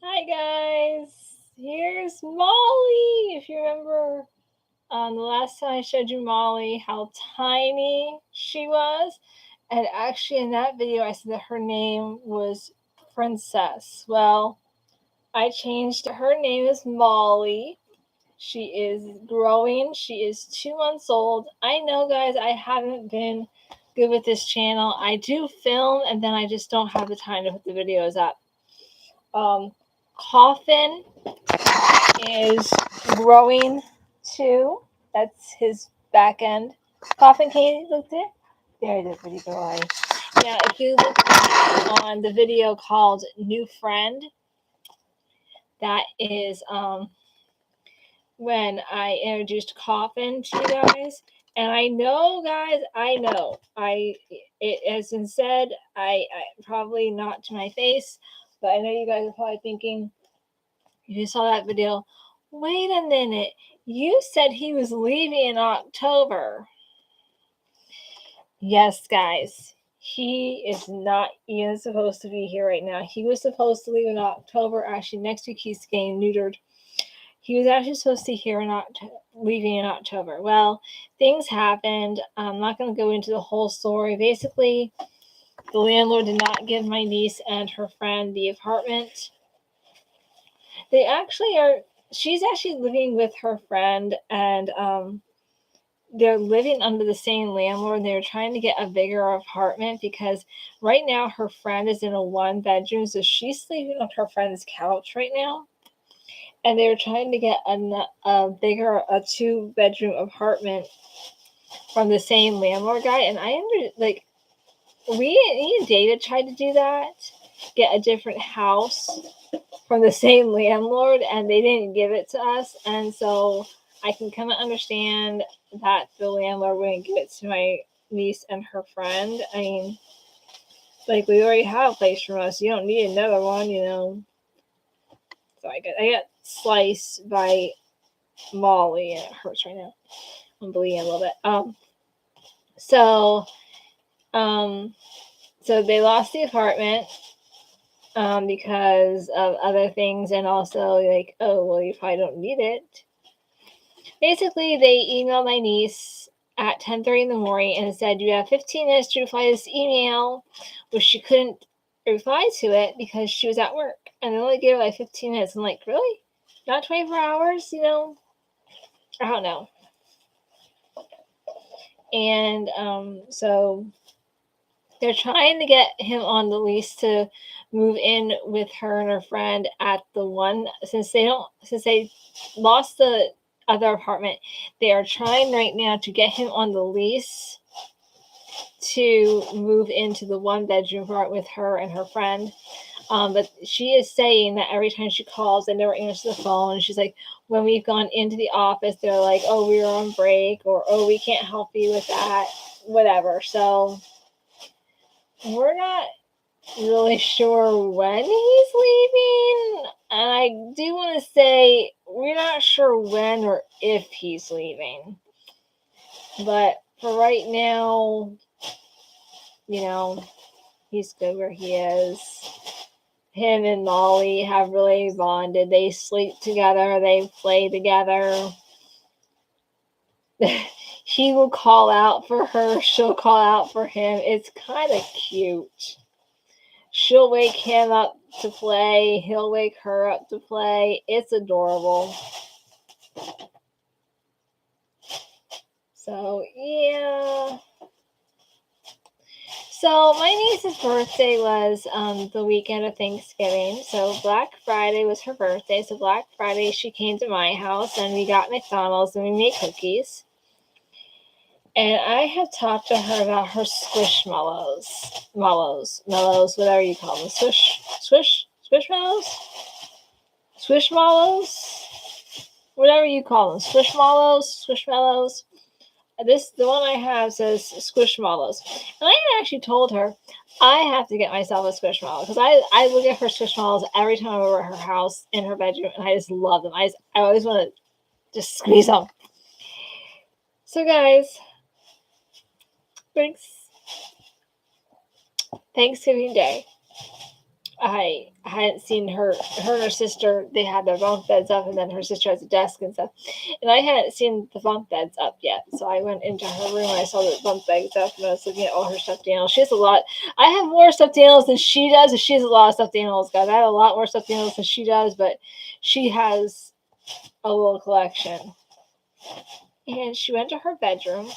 Hi guys, here's Molly. If you remember the last time I showed you Molly, how tiny she was, and actually in that video I said that her name was Princess. Well, I changed it. Her name is Molly. She is growing. She is 2 months old. I know, guys, I haven't been good with this channel. I do film and then I just don't have the time to put the videos up. Coffin is growing too. That's his back end. Coffin, can you look there? There it is, pretty boy. Now, if you look on the video called New Friend, that is when I introduced Coffin to you guys. And I know, guys, it has been said, I probably not to my face, but I know you guys are probably thinking, if you saw that video, wait a minute, you said he was leaving in October. Yes, guys, he is not even supposed to be here right now. He was supposed to leave in October. Actually, next week he's getting neutered. He was actually supposed to be here leaving in October. Well, things happened. I'm not going to go into the whole story. Basically, the landlord did not give my niece and her friend the apartment. They actually are. She's actually living with her friend, and they're living under the same landlord. They're trying to get a bigger apartment because right now her friend is in a 1-bedroom, so she's sleeping on her friend's couch right now. And they're trying to get a bigger, a 2-bedroom apartment from the same landlord guy. And me and David tried to do that, get a different house from the same landlord, and they didn't give it to us. And so I can kind of understand that the landlord wouldn't give it to my niece and her friend. I mean, like, we already have a place from us. You don't need another one, you know. So I got sliced by Molly, and it hurts right now. I'm bleeding a little bit. So they lost the apartment because of other things, and also like, oh well, you probably don't need it. Basically, they emailed my niece at 10:30 in the morning and said, you have 15 minutes to reply this email, which she couldn't reply to it because she was at work, and they only gave her like 15 minutes. I'm like, really? Not 24 hours? You know, I don't know. And so they're trying to get him on the lease to move in with her and her friend at the one, since they lost the other apartment. They are trying right now to get him on the lease to move into the 1-bedroom part with her and her friend. But she is saying that every time she calls, they never answer the phone. And she's like, when we've gone into the office, they're like, oh, we were on break, or oh, we can't help you with that, whatever. So we're not really sure when he's leaving. And I do want to say, we're not sure when or if he's leaving. But for right now, you know, he's good where he is. Him and Molly have really bonded. They sleep together, they play together. He will call out for her, she'll call out for him. It's kind of cute. She'll wake him up to play, he'll wake her up to play. It's adorable. So, yeah. So my niece's birthday was the weekend of Thanksgiving. So Black Friday was her birthday. So Black Friday she came to my house and we got McDonald's and we made cookies. And I have talked to her about her squishmallows, mellows, whatever you call them, squishmallows, whatever you call them, squishmallows. The one I have says Squishmallows. And I actually told her I have to get myself a Squishmallow because I look at her Squishmallows every time I'm over at her house in her bedroom, and I just love them. I always want to just squeeze them. So guys, Thanksgiving Day. I hadn't seen her and her sister, they had their bunk beds up, and then her sister has a desk and stuff. And I hadn't seen the bunk beds up yet. So I went into her room and I saw the bunk beds up, and I was looking at all her stuffed animals. She has a lot. I have more stuffed animals than she does, and she has a lot of stuffed animals, guys. I have a lot more stuffed animals than she does, but she has a little collection. And she went to her bedroom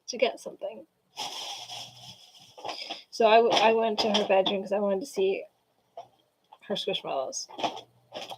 to get something. So I went to her bedroom because I wanted to see her Squishmallows.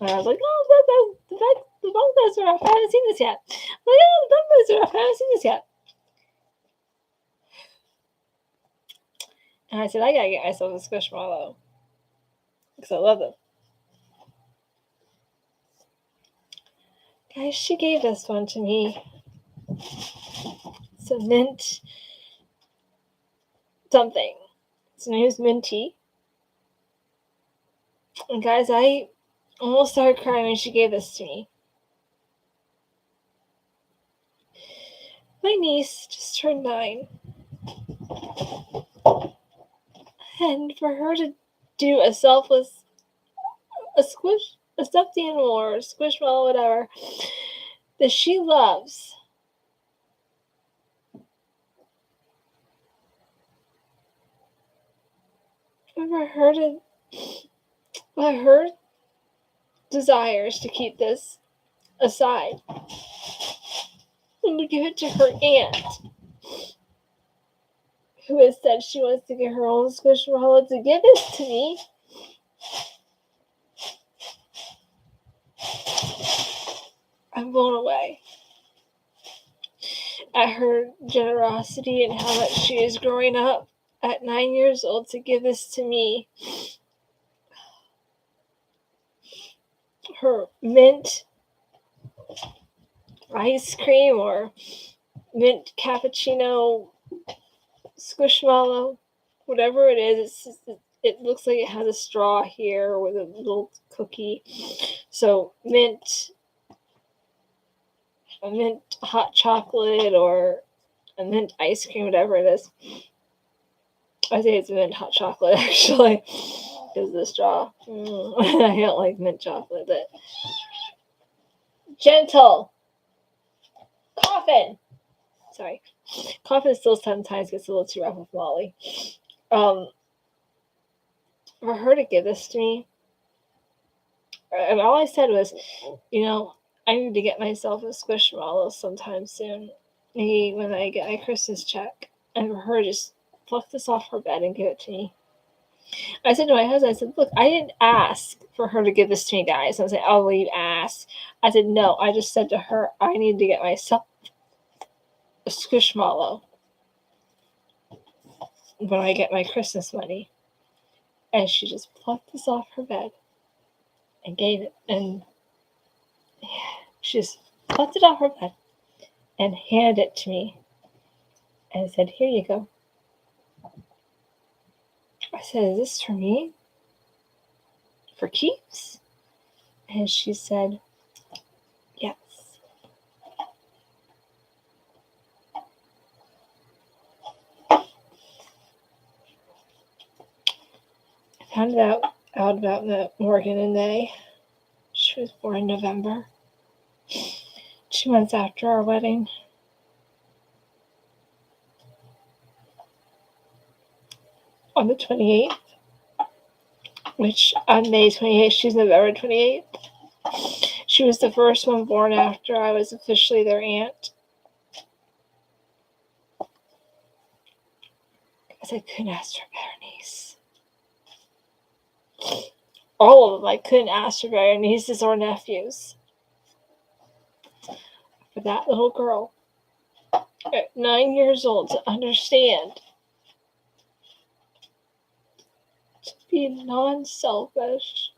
And I was like, oh, the bunk beds are up. I haven't seen this yet. I'm like, oh, the bunk beds are up. I haven't seen this yet. And I said, I gotta get myself a Squishmallow because I love them. Guys, she gave this one to me. It's a mint something. Its name is Minty. And guys, I almost started crying when she gave this to me. My niece just turned 9. And for her to do a selfless, a stuffed animal or a Squishmallow, whatever, that she loves, and for her desires to keep this aside and to give it to her aunt, who has said she wants to get her own Squishmallow, to give this to me. I'm blown away at her generosity and how much she is growing up at 9 years old to give this to me. Her mint ice cream or mint cappuccino Squishmallow, whatever it is, it looks like it has a straw here with a little cookie. So mint hot chocolate or a mint ice cream, whatever it is. I think it's mint hot chocolate, actually, because the straw. I don't like mint chocolate, but gentle. Coffin. Sorry. Coffin still sometimes gets a little too rough with Molly. For her to give this to me, and all I said was, I need to get myself a Squishmallow sometime soon. Maybe when I get my Christmas check. And for her to just pluck this off her bed and give it to me. I said to my husband, I said, look, I didn't ask for her to give this to me, guys. I was like, oh, well, you asked. I said, no, I just said to her, I need to get myself a Squishmallow when I get my Christmas money. And she just plucked this off her bed and gave it. And she just plucked it off her bed and handed it to me and said, here you go. I said, is this for me? For keeps? And she said, yes. I found out about Morgan in May. She was born in November, 2 months after our wedding. On the 28th, which on May 28th, she's November 28th. She was the first one born after I was officially their aunt. Because I couldn't ask for a better niece. All of them, I couldn't ask for better nieces or nephews. For that little girl at 9 years old to understand, to be non-selfish,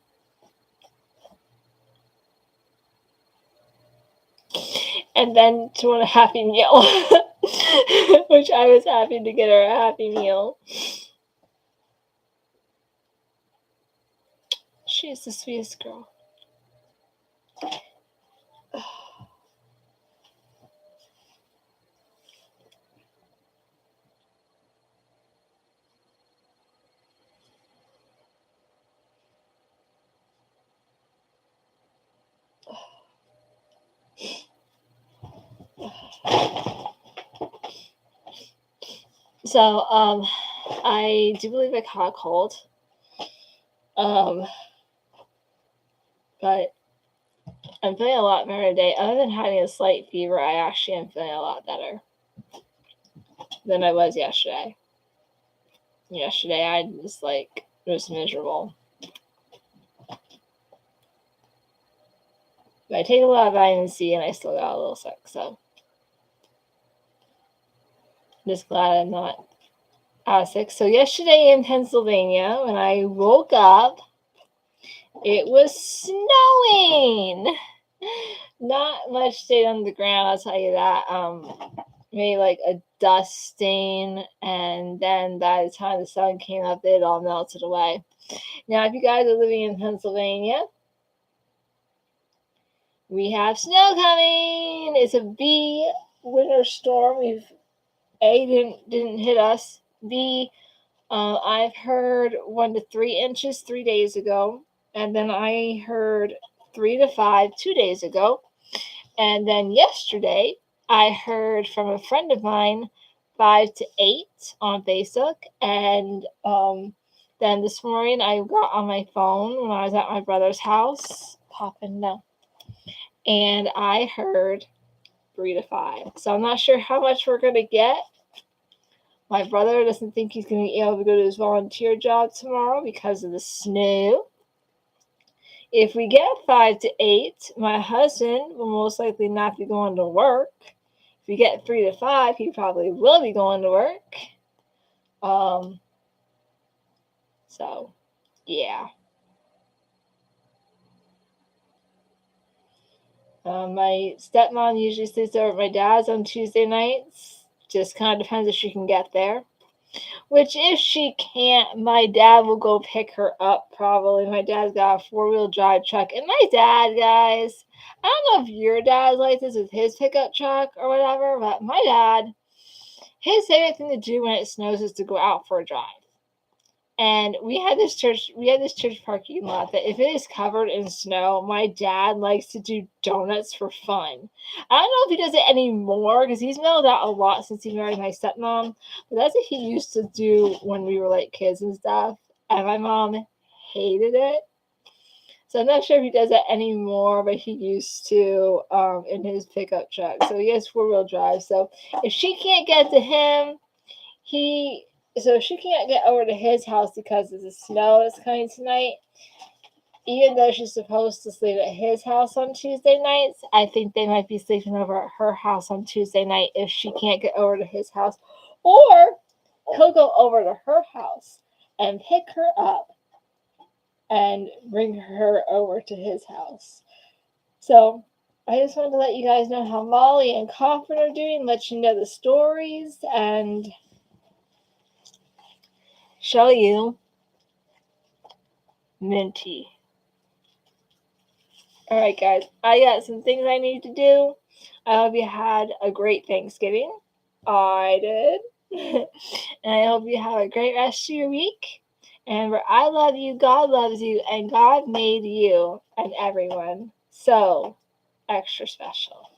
and then to want a Happy Meal, which I was happy to get her a Happy Meal. She is the sweetest girl. So, I do believe I caught a cold. But I'm feeling a lot better today. Other than having a slight fever, I actually am feeling a lot better than I was yesterday. Yesterday, I was miserable. But I take a lot of vitamin C and I still got a little sick, so I'm just glad I'm not sick. So yesterday in Pennsylvania, when I woke up, it was snowing. Not much stayed on the ground, I'll tell you that. Maybe like a dust stain, and then by the time the sun came up, it all melted away. Now, if you guys are living in Pennsylvania, we have snow coming. It's a B winter storm. Didn't hit us. B, I've heard 1 to 3 inches 3 days ago, and then I heard 3 to 5 2 days ago, and then yesterday I heard from a friend of mine 5 to 8 on Facebook, and then this morning I got on my phone when I was at my brother's house, popping down, and I heard 3 to 5. So I'm not sure how much we're gonna get. My brother doesn't think he's going to be able to go to his volunteer job tomorrow because of the snow. If we get 5 to 8, my husband will most likely not be going to work. If we get 3 to 5, he probably will be going to work. So, yeah. My stepmom usually sleeps over at my dad's on Tuesday nights. Just kind of depends if she can get there. Which, if she can't, my dad will go pick her up probably. My dad's got a 4-wheel drive truck. And my dad, guys, I don't know if your dad's like this with his pickup truck or whatever, but my dad, his favorite thing to do when it snows is to go out for a drive. And we had this church parking lot that if it is covered in snow, my dad likes to do donuts for fun. I don't know if he does it anymore because he's mellowed out a lot since he married my stepmom, but that's what he used to do when we were like kids and stuff. And my mom hated it. So I'm not sure if he does that anymore, but he used to in his pickup truck. So he has 4-wheel drive. So if she can't get to him, so she can't get over to his house because of the snow that's coming tonight. Even though she's supposed to sleep at his house on Tuesday nights, I think they might be sleeping over at her house on Tuesday night if she can't get over to his house. Or he'll go over to her house and pick her up and bring her over to his house. So I just wanted to let you guys know how Molly and Coffin are doing, let you know the stories, and show you Minty. Alright, guys, I got some things I need to do. I hope you had a great Thanksgiving. I did. And I hope you have a great rest of your week. And where I love you, God loves you, and God made you and everyone so extra special.